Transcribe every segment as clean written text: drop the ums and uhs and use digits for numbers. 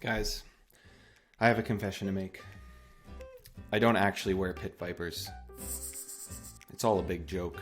Guys, I have a confession to make. I don't actually wear pit vipers. It's all a big joke.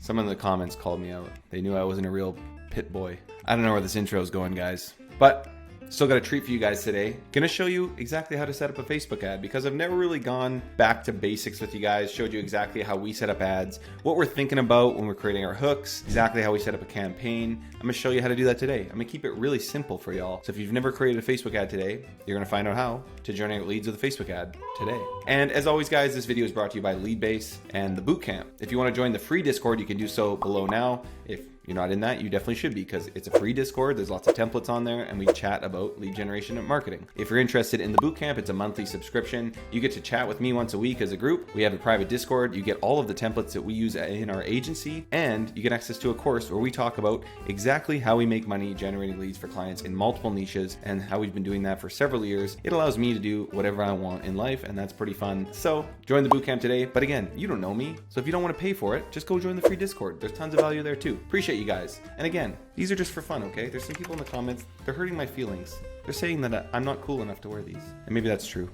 Someone in the comments called me out. They knew I wasn't a real pit boy. I don't know where this intro is going, guys, but still got a treat for you guys today. Gonna show you exactly how to set up a Facebook ad because I've never really gone back to basics with you guys, showed you exactly how we set up ads, what we're thinking about when we're creating our hooks, exactly how we set up a campaign. I'm gonna show you how to do that today. I'm gonna keep it really simple for y'all. So if you've never created a Facebook ad today, you're gonna find out how to generate leads with a Facebook ad today. And as always, guys, this video is brought to you by Leadbase and the bootcamp. If you wanna join the free Discord, you can do so below now. If you're not in that, you definitely should be because it's a free Discord. There's lots of templates on there and we chat about lead generation and marketing. If you're interested in the bootcamp, it's a monthly subscription. You get to chat with me once a week as a group. We have a private Discord. You get all of the templates that we use in our agency, and you get access to a course where we talk about exactly how we make money generating leads for clients in multiple niches and how we've been doing that for several years. It allows me to do whatever I want in life, and that's pretty fun. So join the bootcamp today. But again, you don't know me, so if you don't want to pay for it, just go join the free Discord. There's tons of value there too. Appreciate you guys. And again, these are just for fun, okay? There's some people in the comments, they're hurting my feelings. They're saying that I'm not cool enough to wear these. And maybe that's true.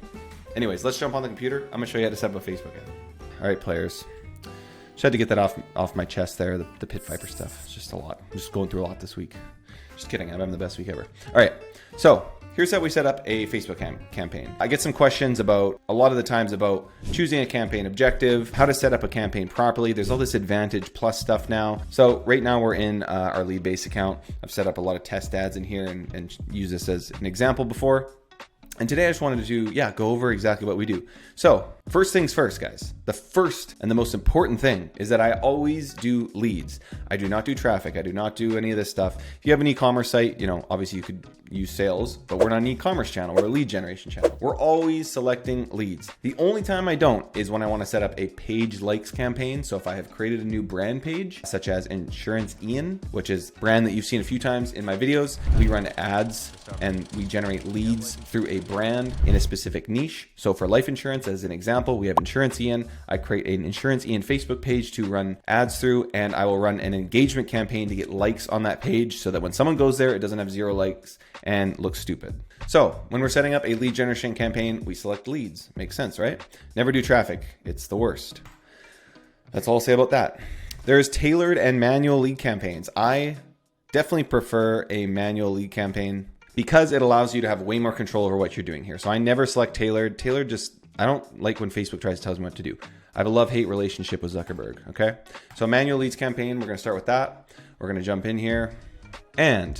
Anyways, let's jump on the computer. I'm gonna show you how to set up a Facebook ad. All right, players. Just had to get that off my chest there, the pit viper stuff. It's just a lot. I'm just going through a lot this week. Just kidding, I'm having the best week ever. All right, so here's how we set up a Facebook campaign. I get some questions about, a lot of the times, about choosing a campaign objective, how to set up a campaign properly. There's all this Advantage Plus stuff now. So right now we're in our Leadbase account. I've set up a lot of test ads in here and use this as an example before. And today I just wanted to, go over exactly what we do. So first things first, guys. The first and the most important thing is that I always do leads. I do not do traffic. I do not do any of this stuff. If you have an e-commerce site, obviously you could use sales, but we're not an e-commerce channel. We're a lead generation channel. We're always selecting leads. The only time I don't is when I want to set up a page likes campaign. So if I have created a new brand page, such as Insurance Ian, which is a brand that you've seen a few times in my videos, we run ads and we generate leads through a brand in a specific niche. So for life insurance, as an example, we have Insurance Ian. I create an Insurance Ian Facebook page to run ads through, and I will run an engagement campaign to get likes on that page so that when someone goes there, it doesn't have 0 likes and looks stupid. So when we're setting up a lead generation campaign, we select leads. Makes sense, right? Never do traffic. It's the worst. That's all I'll say about that. There's tailored and manual lead campaigns. I definitely prefer a manual lead campaign because it allows you to have way more control over what you're doing here. So I never select tailored. Tailored I don't like when Facebook tries to tell me what to do. I have a love-hate relationship with Zuckerberg, okay? So manual leads campaign, we're gonna start with that. We're gonna jump in here. And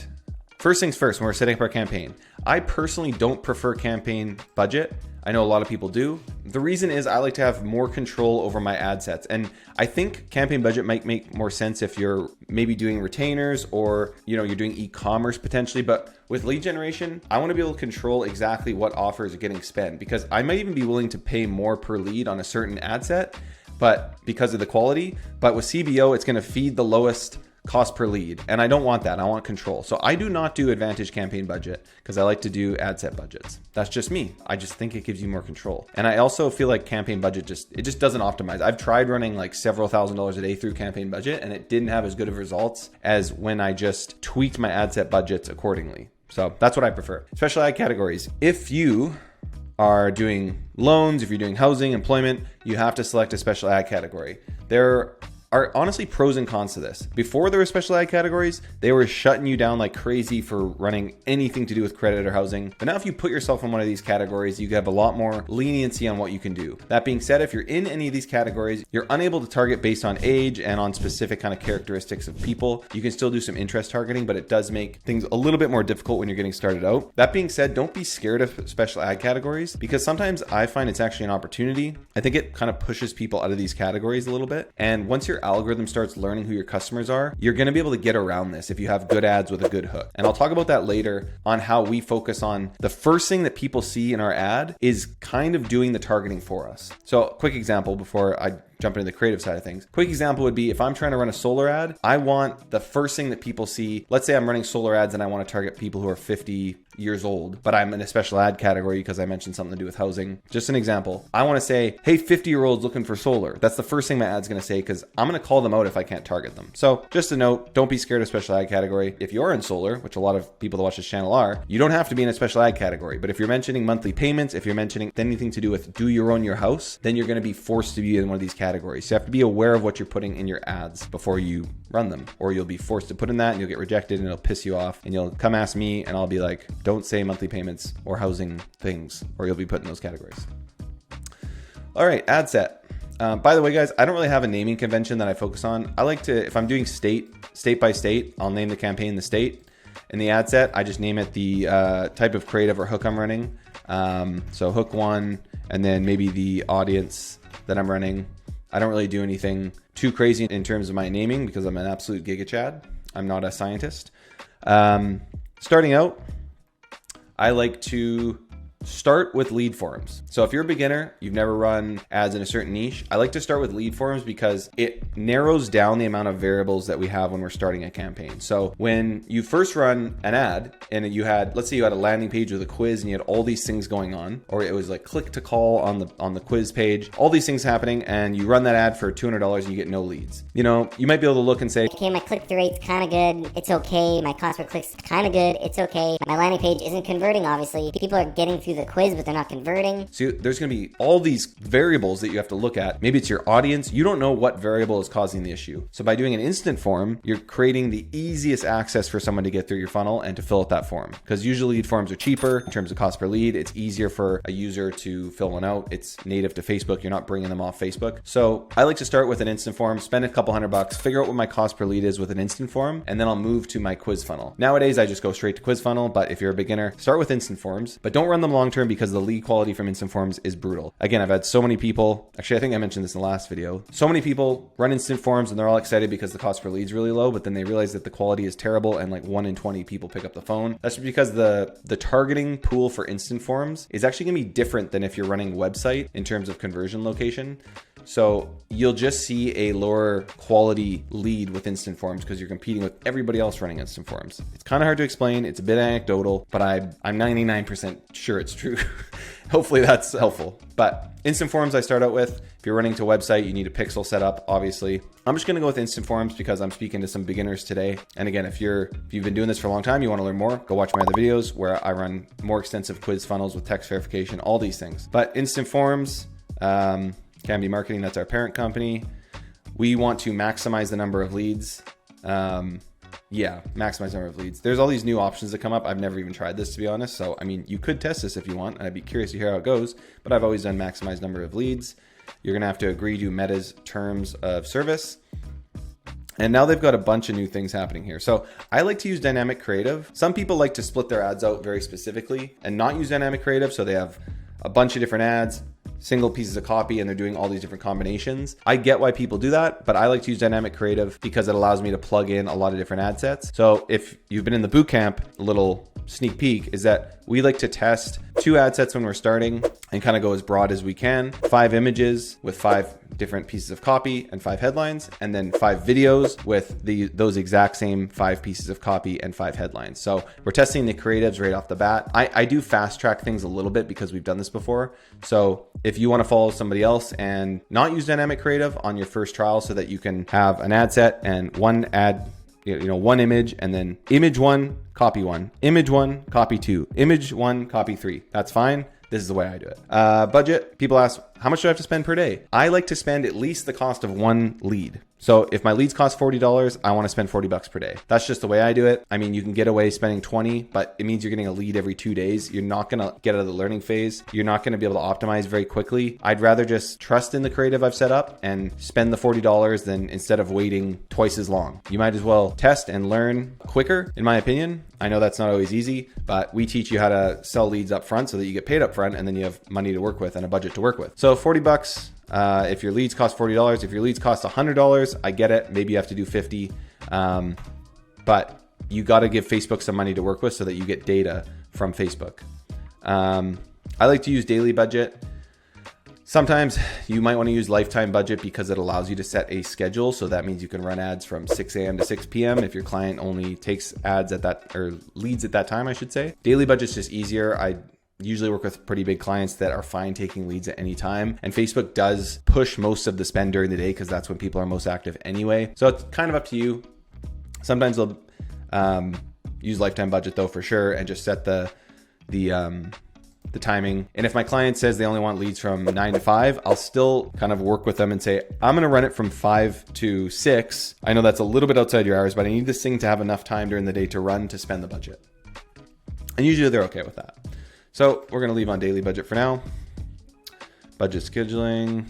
first things first, when we're setting up our campaign, I personally don't prefer campaign budget. I know a lot of people do. The reason is I like to have more control over my ad sets. And I think campaign budget might make more sense if you're maybe doing retainers or you're doing e-commerce potentially. But with lead generation, I want to be able to control exactly what offers are getting spent, because I might even be willing to pay more per lead on a certain ad set, but because of the quality. But with CBO, it's going to feed the lowest cost per lead. And I don't want that. I want control. So I do not do Advantage campaign budget because I like to do ad set budgets. That's just me. I just think it gives you more control. And I also feel like campaign budget just doesn't optimize. I've tried running like several $1,000s a day through campaign budget, and it didn't have as good of results as when I just tweaked my ad set budgets accordingly. So that's what I prefer. Special ad categories. If you are doing loans, if you're doing housing, employment, you have to select a special ad category. There are honestly pros and cons to this. Before there were special ad categories, they were shutting you down like crazy for running anything to do with credit or housing. But now if you put yourself in one of these categories, you have a lot more leniency on what you can do. That being said, if you're in any of these categories, you're unable to target based on age and on specific kind of characteristics of people. You can still do some interest targeting, but it does make things a little bit more difficult when you're getting started out. That being said, don't be scared of special ad categories, because sometimes I find it's actually an opportunity. I think it kind of pushes people out of these categories a little bit. And once your algorithm starts learning who your customers are, you're going to be able to get around this if you have good ads with a good hook. And I'll talk about that later on how we focus on the first thing that people see in our ad is kind of doing the targeting for us. So quick example before I jump into the creative side of things. Quick example would be if I'm trying to run a solar ad, I want the first thing that people see. Let's say I'm running solar ads and I want to target people who are 50 years old, but I'm in a special ad category because I mentioned something to do with housing. Just an example. I want to say, hey, 50-year-olds looking for solar. That's the first thing my ad's going to say because I'm going to call them out if I can't target them. So just a note, don't be scared of special ad category. If you're in solar, which a lot of people that watch this channel are, you don't have to be in a special ad category. But if you're mentioning monthly payments, if you're mentioning anything to do with do you own your house, then you're going to be forced to be in one of these categories. So you have to be aware of what you're putting in your ads before you run them, or you'll be forced to put in that and you'll get rejected and it'll piss you off and you'll come ask me and I'll be like, don't say monthly payments or housing things, or you'll be put in those categories. All right, ad set. By the way, guys, I don't really have a naming convention that I focus on. I like to, if I'm doing state by state, I'll name the campaign the state. In the ad set, I just name it the type of creative or hook I'm running. So hook 1, and then maybe the audience that I'm running. I don't really do anything too crazy in terms of my naming because I'm an absolute giga chad. I'm not a scientist. Starting out, I like to start with lead forms. So if you're a beginner, you've never run ads in a certain niche, I like to start with lead forms because it narrows down the amount of variables that we have when we're starting a campaign. So when you first run an ad and you had, let's say you had a landing page with a quiz and you had all these things going on, or it was like click to call on the quiz page, all these things happening, and you run that ad for $200 and you get no leads. You know, you might be able to look and say, okay, my click-through rate's kind of good, it's okay. My cost per click's kind of good, it's okay. My landing page isn't converting, obviously. People are getting through the quiz, but they're not converting. So there's going to be all these variables that you have to look at. Maybe it's your audience. You don't know what variable is causing the issue. So by doing an instant form, you're creating the easiest access for someone to get through your funnel and to fill out that form. Because usually lead forms are cheaper in terms of cost per lead. It's easier for a user to fill one out. It's native to Facebook. You're not bringing them off Facebook. So I like to start with an instant form, spend a couple $100, figure out what my cost per lead is with an instant form, and then I'll move to my quiz funnel. Nowadays, I just go straight to quiz funnel, but if you're a beginner, start with instant forms, but don't run them long term because the lead quality from instant forms is brutal. Again, I've had so many people, actually, I think I mentioned this in the last video. So many people run instant forms and they're all excited because the cost per lead is really low, but then they realize that the quality is terrible and like 1 in 20 people pick up the phone. That's because the targeting pool for instant forms is actually gonna be different than if you're running website in terms of conversion location. So you'll just see a lower quality lead with instant forms because you're competing with everybody else running instant forms. It's kind of hard to explain. It's a bit anecdotal, but I'm 99% sure it's true. Hopefully that's helpful. But instant forms I start out with. If you're running to a website, you need a pixel setup, obviously. I'm just gonna go with instant forms because I'm speaking to some beginners today. And again, if you've been doing this for a long time, you wanna learn more, go watch my other videos where I run more extensive quiz funnels with text verification, all these things. But instant forms, Canby Marketing, that's our parent company. We want to maximize the number of leads. Maximize the number of leads. There's all these new options that come up. I've never even tried this, to be honest. So, I mean, you could test this if you want, and I'd be curious to hear how it goes, but I've always done maximize number of leads. You're gonna have to agree to Meta's terms of service. And now they've got a bunch of new things happening here. So I like to use dynamic creative. Some people like to split their ads out very specifically and not use dynamic creative. So they have a bunch of different ads, single pieces of copy, and they're doing all these different combinations. I get why people do that, but I like to use dynamic creative because it allows me to plug in a lot of different ad sets. So if you've been in the bootcamp, a little sneak peek is that we like to test 2 ad sets when we're starting and kind of go as broad as we can. 5 images with 5 different pieces of copy and 5 headlines, and then 5 videos with those exact same 5 pieces of copy and 5 headlines. So we're testing the creatives right off the bat. I do fast track things a little bit because we've done this before. So if you want to follow somebody else and not use dynamic creative on your first trial so that you can have an ad set and one ad, one image, and then image 1, copy 1, image 1, copy 2, image 1, copy 3. That's fine. This is the way I do it. Budget, people ask, how much do I have to spend per day? I like to spend at least the cost of one lead. So if my leads cost $40, I want to spend $40 per day. That's just the way I do it. I mean, you can get away spending 20, but it means you're getting a lead every 2 days. You're not going to get out of the learning phase. You're not going to be able to optimize very quickly. I'd rather just trust in the creative I've set up and spend the $40 than instead of waiting twice as long. You might as well test and learn quicker, in my opinion. I know that's not always easy, but we teach you how to sell leads up front so that you get paid up front and then you have money to work with and a budget to work with. So $40. If your leads cost $40, if your leads cost $100, I get it. Maybe you have to do 50. But you got to give Facebook some money to work with so that you get data from Facebook. I like to use daily budget. Sometimes you might want to use lifetime budget because it allows you to set a schedule. So that means you can run ads from 6 a.m. to 6 p.m. if your client only takes ads at that, or leads at that time, I should say. Daily budget's just easier. I usually work with pretty big clients that are fine taking leads at any time. And Facebook does push most of the spend during the day because that's when people are most active anyway. So it's kind of up to you. Sometimes they'll use lifetime budget though, for sure, and just set the timing. And if my client says they only want leads from 9 to 5, I'll still kind of work with them and say, I'm going to run it from 5 to 6. I know that's a little bit outside your hours, but I need this thing to have enough time during the day to run to spend the budget. And usually they're okay with that. So we're going to leave on daily budget for now. Budget scheduling,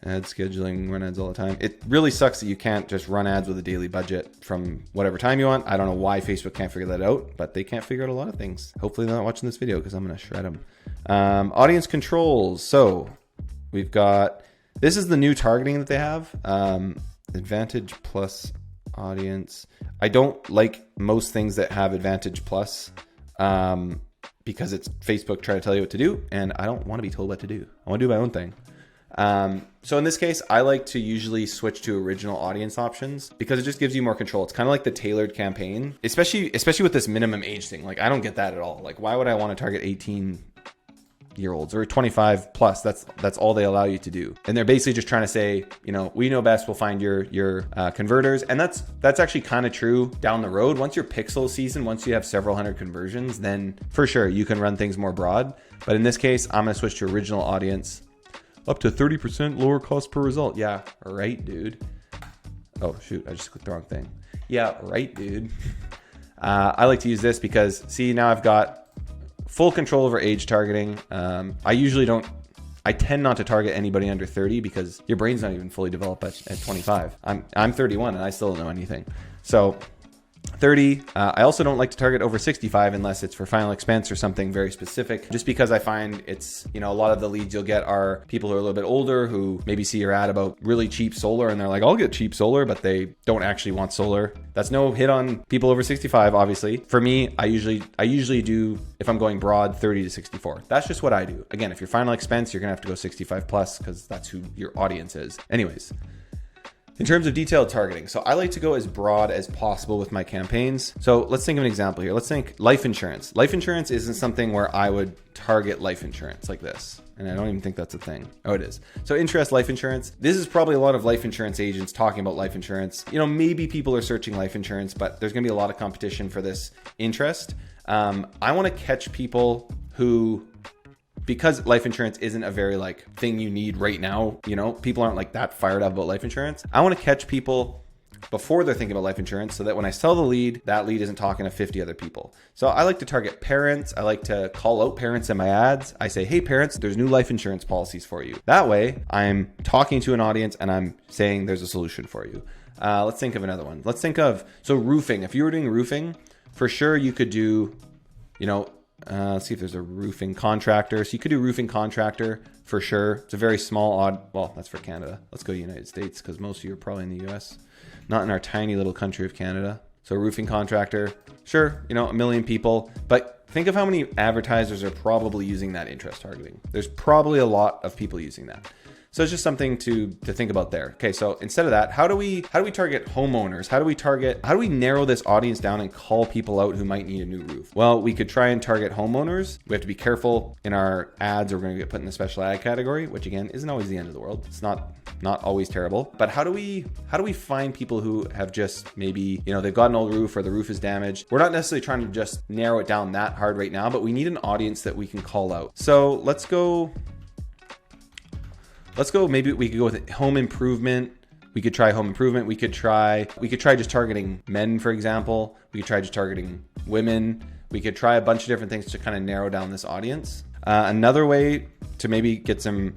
ad scheduling, run ads all the time. It really sucks that you can't just run ads with a daily budget from whatever time you want. I don't know why Facebook can't figure that out, but they can't figure out a lot of things. Hopefully they're not watching this video because I'm going to shred them. Audience controls. So we've got, this is the new targeting that they have. Advantage plus audience. I don't like most things that have advantage plus because it's Facebook trying to tell you what to do. And I don't want to be told what to do. I want to do my own thing. So in this case, I like to usually switch to original audience options because it just gives you more control. It's kind of like the tailored campaign, especially with this minimum age thing. Like, I don't get that at all. Like, why would I want to target 18-year-olds or 25 plus? That's all they allow you to do. And they're basically just trying to say, you know, we know best, we'll find your converters. And that's actually kind of true down the road. Once your pixel season, once you have several hundred conversions, then for sure you can run things more broad. But in this case, I'm going to switch to original audience. Up to 30% lower cost per result. Yeah, right, dude. Oh, shoot. I just clicked the wrong thing. Yeah, right, dude. I like to use this because, see, now I've got full control over age targeting. I tend not to target anybody under 30 because your brain's not even fully developed at 25. I'm 31 and I still don't know anything. So 30. I also don't like to target over 65 unless it's for final expense or something very specific, just because I find it's, you know, a lot of the leads you'll get are people who are a little bit older who maybe see your ad about really cheap solar and they're like, I'll get cheap solar, but they don't actually want solar. That's no hit on people over 65, obviously. For me, I usually do, if I'm going broad, 30 to 64. That's just what I do. Again, if your final expense, you're gonna have to go 65 plus because that's who your audience is. Anyways. In terms of detailed targeting, so I like to go as broad as possible with my campaigns. So let's think of an example here. Let's think life insurance. Life insurance isn't something where I would target life insurance like this. And I don't even think that's a thing. Oh, it is. So interest life insurance. This is probably a lot of life insurance agents talking about life insurance. You know, maybe people are searching life insurance, but there's going to be a lot of competition for this interest. I want to catch people who, because life insurance isn't a very like thing you need right now, you know, people aren't like that fired up about life insurance. I want to catch people before they're thinking about life insurance so that when I sell the lead, that lead isn't talking to 50 other people. So I like to target parents. I like to call out parents in my ads. I say, hey parents, there's new life insurance policies for you. That way I'm talking to an audience and I'm saying there's a solution for you. Let's think of another one. Let's think of, so roofing. If you were doing roofing, for sure you could do, you know, let's see if there's a roofing contractor. So you could do roofing contractor for sure. It's a very small well, that's for Canada. Let's go to the United States because most of you are probably in the US, not in our tiny little country of Canada. So roofing contractor, sure, you know, 1 million people, but think of how many advertisers are probably using that interest targeting. There's probably a lot of people using that. So it's just something to think about there. Okay, so instead of that, how do we target homeowners? How do we narrow this audience down and call people out who might need a new roof? Well, we could try and target homeowners. We have to be careful in our ads. We're going to get put in the special ad category, which again isn't always the end of the world. It's not always terrible. But how do we find people who have just maybe, you know, they've got an old roof or the roof is damaged? We're not necessarily trying to just narrow it down that hard right now, but we need an audience that we can call out. So let's go, maybe we could go with home improvement. We could try home improvement. We could try just targeting men, for example. We could try just targeting women. We could try a bunch of different things to kind of narrow down this audience. Another way to maybe get some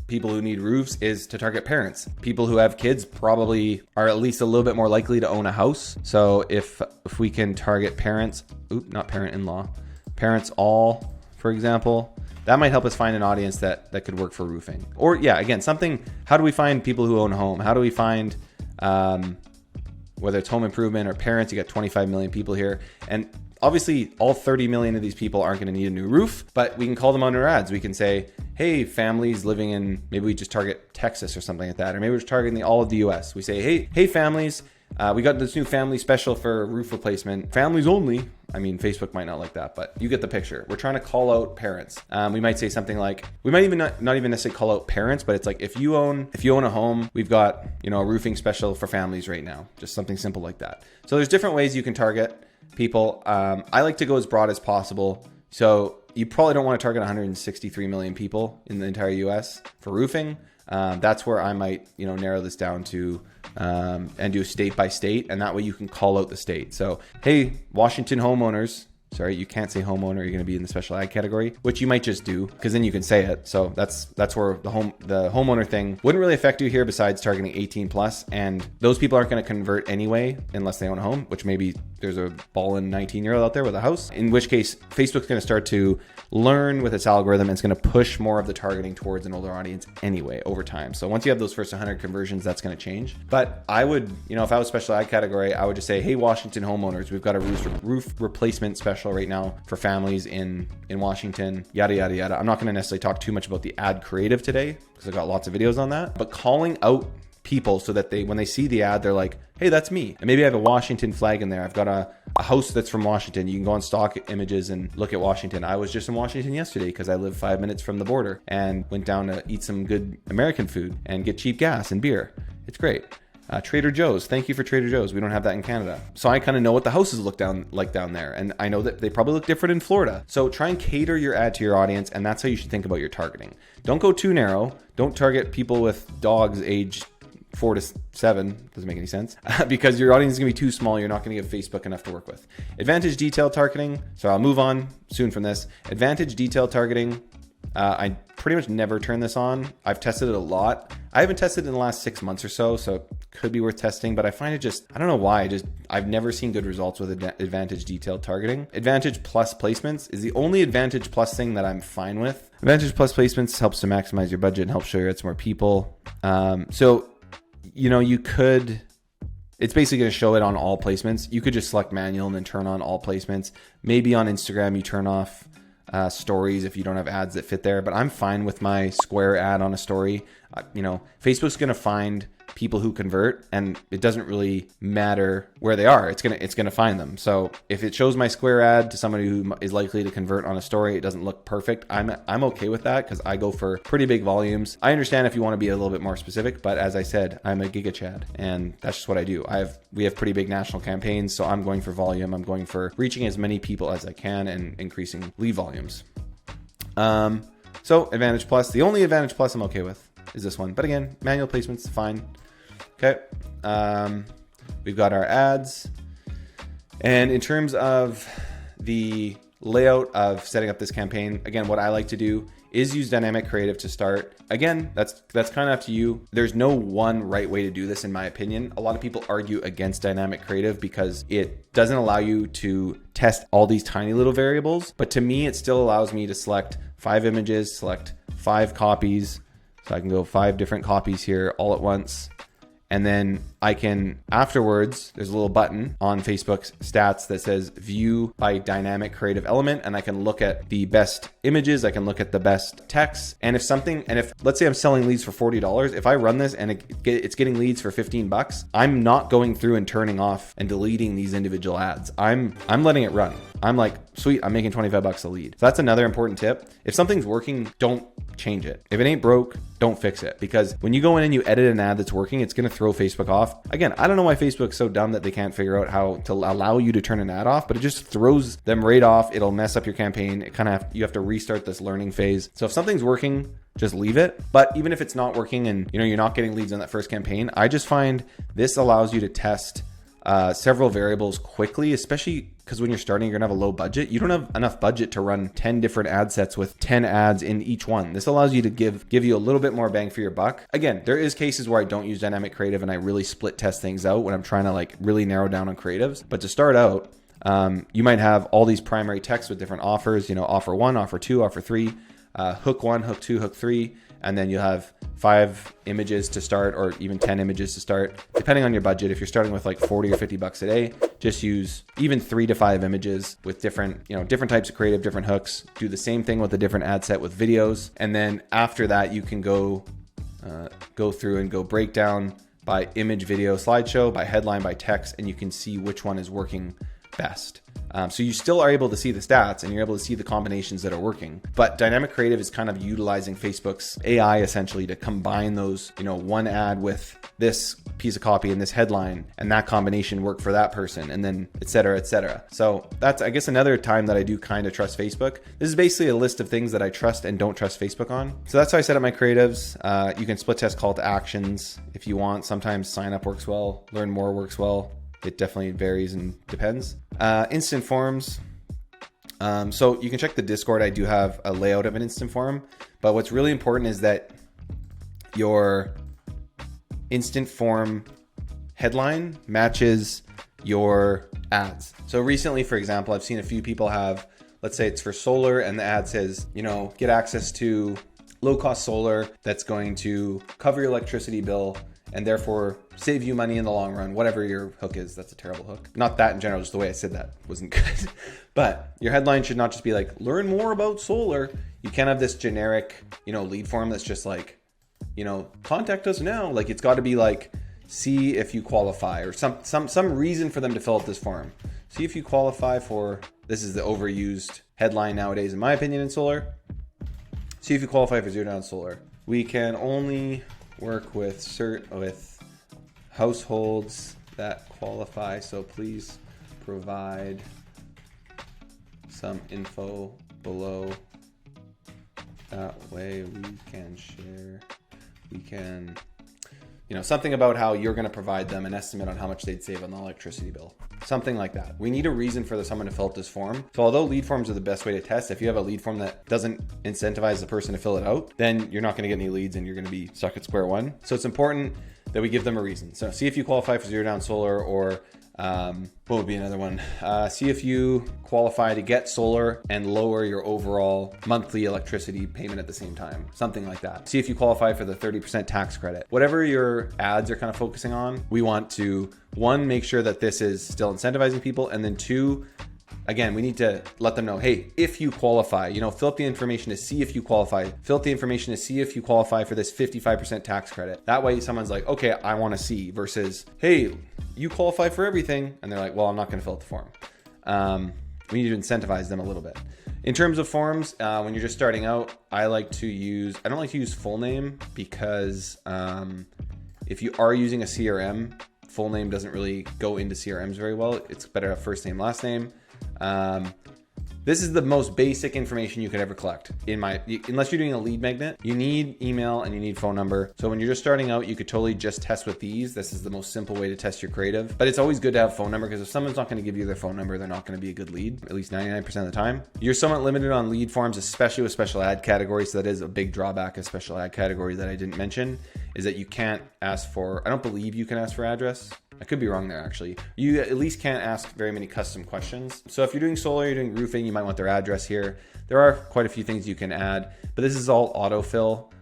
people who need roofs is to target parents. People who have kids probably are at least a little bit more likely to own a house. So if we can target parents, not parent-in-law, parents all, for example, that might help us find an audience that could work for roofing. Or yeah, again, how do we find people who own a home? How do we find, whether it's home improvement or parents, you got 25 million people here. And Obviously, all 30 million of these people aren't going to need a new roof, but we can call them out in our ads. We can say, hey, families living in, maybe we just target Texas or something like that, or maybe we're just targeting all of the US. We say, hey, families, we got this new family special for roof replacement. Families only. I mean, Facebook might not like that, but you get the picture. We're trying to call out parents. We might say something like, we might even not even necessarily call out parents, but it's like, if you own a home, we've got, a roofing special for families right now. Just something simple like that. So there's different ways you can target people. I like to go as broad as possible. So you probably don't want to target 163 million people in the entire US for roofing. That's where I might, narrow this down to and do state by state, and that way you can call out the state. So, hey, Washington homeowners. Sorry, you can't say homeowner. You're going to be in the special ag category, which you might just do because then you can say it. So that's where the homeowner thing wouldn't really affect you here, besides targeting 18 plus. And those people aren't going to convert anyway unless they own a home, which maybe there's a ballin' 19-year-old out there with a house. In which case, Facebook's going to start to learn with its algorithm and it's going to push more of the targeting towards an older audience anyway over time. So once you have those first 100 conversions, that's going to change. But I would, if I was special ag category, I would just say, hey, Washington homeowners, we've got a roof replacement special right now for families in Washington, yada, yada, yada. I'm not going to necessarily talk too much about the ad creative today because I've got lots of videos on that, but calling out people so that when they see the ad, they're like, hey, that's me. And maybe I have a Washington flag in there. I've got a house that's from Washington. You can go on stock images and look at Washington. I was just in Washington yesterday because I live 5 minutes from the border and went down to eat some good American food and get cheap gas and beer. It's great. Trader Joe's. Thank you for Trader Joe's. We don't have that in Canada. So I kind of know what the houses look like down there. And I know that they probably look different in Florida. So try and cater your ad to your audience. And that's how you should think about your targeting. Don't go too narrow. Don't target people with dogs aged 4 to 7. Doesn't make any sense because your audience is going to be too small. You're not going to give Facebook enough to work with. Advantage detailed targeting. So I'll move on soon from this. Advantage detailed targeting. I pretty much never turn this on. I've tested it a lot. I haven't tested it in the last 6 months or so it could be worth testing, but I find it I don't know why. I've never seen good results with Advantage detailed targeting. Advantage plus placements is the only Advantage plus thing that I'm fine with. Advantage plus placements helps to maximize your budget and helps show your ads to more people. You could, it's basically going to show it on all placements. You could just select manual and then turn on all placements. Maybe on Instagram, you turn off stories if you don't have ads that fit there, but I'm fine with my square ad on a story. Facebook's going to find people who convert, and it doesn't really matter where they are. It's gonna find them. So if it shows my square ad to somebody who is likely to convert on a story, it doesn't look perfect. I'm okay with that because I go for pretty big volumes. I understand if you want to be a little bit more specific, but as I said, I'm a Giga Chad, and that's just what I do. We have pretty big national campaigns, so I'm going for volume. I'm going for reaching as many people as I can and increasing lead volumes. So Advantage Plus, the only Advantage Plus I'm okay with is this one. But again, manual placement's fine. Okay. We've got our ads. And in terms of the layout of setting up this campaign, again, what I like to do is use dynamic creative to start. Again, that's kind of up to you. There's no one right way to do this, in my opinion. A lot of people argue against dynamic creative because it doesn't allow you to test all these tiny little variables. But to me, it still allows me to select 5 images, select 5 copies. So I can go 5 different copies here all at once. And then I can, afterwards, there's a little button on Facebook's stats that says view by dynamic creative element. And I can look at the best images. I can look at the best text. And if let's say I'm selling leads for $40, if I run this and it's getting leads for $15, I'm not going through and turning off and deleting these individual ads. I'm letting it run. I'm like, sweet, I'm making $25 a lead. So that's another important tip. If something's working, don't change it. If it ain't broke, don't fix it. Because when you go in and you edit an ad that's working, it's going to throw Facebook off. Again, I don't know why Facebook's so dumb that they can't figure out how to allow you to turn an ad off, but it just throws them right off. It'll mess up your campaign. You have to restart this learning phase. So if something's working, just leave it. But even if it's not working and you're not getting leads on that first campaign, I just find this allows you to test several variables quickly, especially because when you're starting, you're gonna have a low budget. You don't have enough budget to run 10 different ad sets with 10 ads in each one. This allows you to give you a little bit more bang for your buck. Again, there is cases where I don't use dynamic creative and I really split test things out when I'm trying to really narrow down on creatives. But to start out, you might have all these primary texts with different offers, offer 1, offer 2, offer 3, hook 1, hook 2, hook 3. and then you'll have 5 images to start, or even 10 images to start, depending on your budget. If you're starting with like 40 or 50 bucks a day, just use even 3 to 5 images with different types of creative, different hooks. Do the same thing with a different ad set with videos. And then after that, you can go through and go breakdown by image, video, slideshow, by headline, by text, and you can see which one is working best. So you still are able to see the stats and you're able to see the combinations that are working. But dynamic creative is kind of utilizing Facebook's AI essentially to combine those, one ad with this piece of copy and this headline, and that combination work for that person, and then et cetera, et cetera. So that's, I guess, another time that I do kind of trust Facebook. This is basically a list of things that I trust and don't trust Facebook on. So that's how I set up my creatives. You can split test call to actions if you want. Sometimes sign up works well, learn more works well. It definitely varies and depends. Instant forms. So you can check the Discord. I do have a layout of an instant form, but what's really important is that your instant form headline matches your ads. So recently, for example, I've seen a few people have, let's say it's for solar, and the ad says, get access to low-cost solar that's going to cover your electricity bill and therefore save you money in the long run, whatever your hook is. That's a terrible hook. Not that in general, just the way I said that wasn't good. But your headline should not just be like, learn more about solar. You can't have this generic, lead form that's just like, contact us now. Like, it's got to be like, see if you qualify, or some reason for them to fill out this form. See if you qualify for, this is the overused headline nowadays, in my opinion, in solar. See if you qualify for zero down solar. We can only work with households that qualify, so please provide some info below. That way we can share. We can, something about how you're going to provide them an estimate on how much they'd save on the electricity bill. Something like that. We need a reason for someone to fill out this form. So although lead forms are the best way to test, if you have a lead form that doesn't incentivize the person to fill it out, then you're not going to get any leads and you're going to be stuck at square one. So it's important that we give them a reason. So see if you qualify for zero down solar, or what would be another one? See if you qualify to get solar and lower your overall monthly electricity payment at the same time. Something like that. See if you qualify for the 30% tax credit. Whatever your ads are kind of focusing on, we want to, 1, make sure that this is still incentivizing people, and then 2, again, we need to let them know, hey, if you qualify, fill out the information to see if you qualify. Fill out the information to see if you qualify for this 55% tax credit. That way someone's like, okay, I want to see, versus, hey, you qualify for everything. And they're like, well, I'm not going to fill out the form. We need to incentivize them a little bit. In terms of forms, when you're just starting out, I don't like to use full name, because if you are using a CRM, full name doesn't really go into CRMs very well. It's better to have first name, last name. This is the most basic information you could ever collect. Unless you're doing a lead magnet, you need email and you need phone number. So when you're just starting out, you could totally just test with these. This is the most simple way to test your creative. But it's always good to have phone number, because if someone's not going to give you their phone number, they're not going to be a good lead, at least 99% of the time. You're somewhat limited on lead forms, especially with special ad categories. So that is a big drawback of special ad category that I didn't mention, is that you can't ask for, I don't believe you can ask for address. I could be wrong there, actually. You at least can't ask very many custom questions. So if you're doing solar, you're doing roofing, you might want their address here. There are quite a few things you can add, but this is all autofill.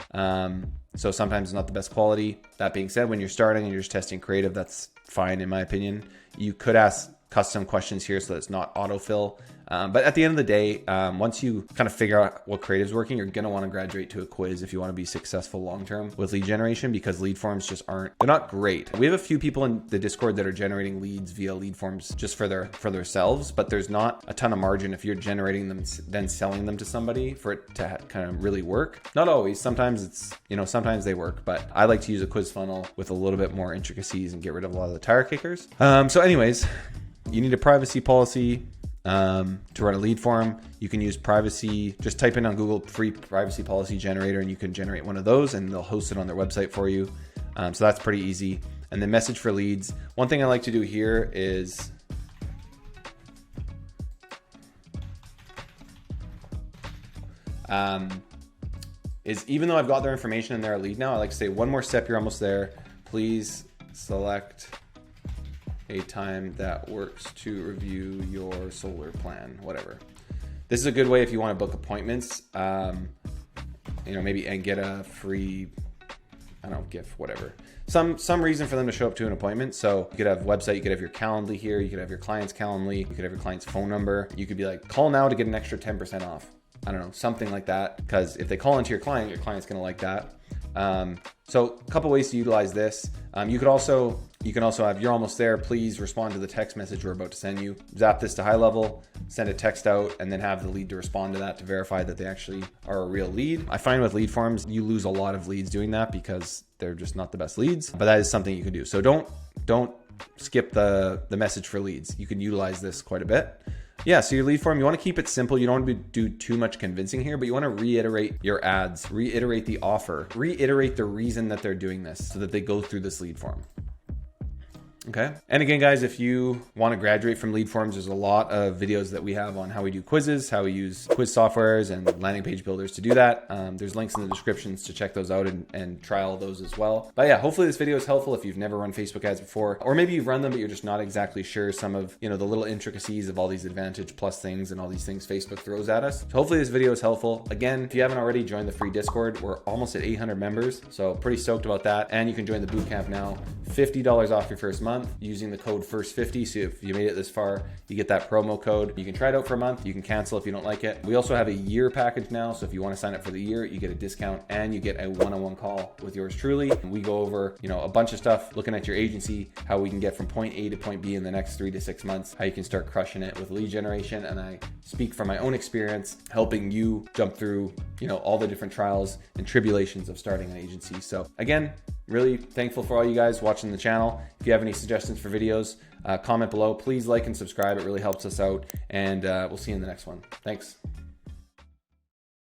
So sometimes it's not the best quality. That being said, when you're starting and you're just testing creative, that's fine in my opinion. You could ask custom questions here so that it's not autofill. But at the end of the day, once you kind of figure out what creative is working, you're going to want to graduate to a quiz if you want to be successful long-term with lead generation, because lead forms just they're not great. We have a few people in the Discord that are generating leads via lead forms just for themselves, but there's not a ton of margin if you're generating them, then selling them to somebody for it to kind of really work. Not always. Sometimes sometimes they work, but I like to use a quiz funnel with a little bit more intricacies and get rid of a lot of the tire kickers. So anyways, you need a privacy policy. To run a lead form. You can use privacy, just type in on Google free privacy policy generator, and you can generate one of those and they'll host it on their website for you. So that's pretty easy. And then message for leads. One thing I like to do here is even though I've got their information and they're a lead now, I like to say, one more step, you're almost there. Please select a time that works to review your solar plan, whatever. This is a good way if you want to book appointments. maybe and get a free, I don't know, gift, whatever. Some reason for them to show up to an appointment. So you could have website, you could have your Calendly here, you could have your client's Calendly, you could have your client's phone number. You could be like, call now to get an extra 10% off. I don't know, something like that. Because if they call into your client's gonna like that. So a couple ways to utilize this. You can also have, you're almost there, please respond to the text message we're about to send you. Zap this to high level, send a text out, and then have the lead to respond to that to verify that they actually are a real lead. I find with lead forms, you lose a lot of leads doing that because they're just not the best leads, but that is something you can do. So don't skip the message for leads. You can utilize this quite a bit. Yeah, so your lead form, you want to keep it simple. You don't want to do too much convincing here, but you want to reiterate your ads, reiterate the offer, reiterate the reason that they're doing this so that they go through this lead form. Okay. And again, guys, if you want to graduate from lead forms, there's a lot of videos that we have on how we do quizzes, how we use quiz softwares and landing page builders to do that. There's links in the descriptions to check those out and try all those as well. But yeah, hopefully this video is helpful if you've never run Facebook ads before, or maybe you've run them, but you're just not exactly sure some of, the little intricacies of all these Advantage Plus things and all these things Facebook throws at us. So hopefully this video is helpful. Again, if you haven't already, joined the free Discord. We're almost at 800 members, so pretty stoked about that. And you can join the bootcamp now, $50 off your first month using the code FIRST50. So if you made it this far, you get that promo code. You can try it out for a month. You can cancel if you don't like it. We also have a year package now. So if you want to sign up for the year, you get a discount and you get a one-on-one call with yours truly. We go over, a bunch of stuff, looking at your agency, how we can get from point A to point B in the next 3 to 6 months, how you can start crushing it with lead generation. And I speak from my own experience, helping you jump through, all the different trials and tribulations of starting an agency. So again, really thankful for all you guys watching the channel. If you have any suggestions for videos, comment below. Please like and subscribe. It really helps us out. And we'll see you in the next one. Thanks.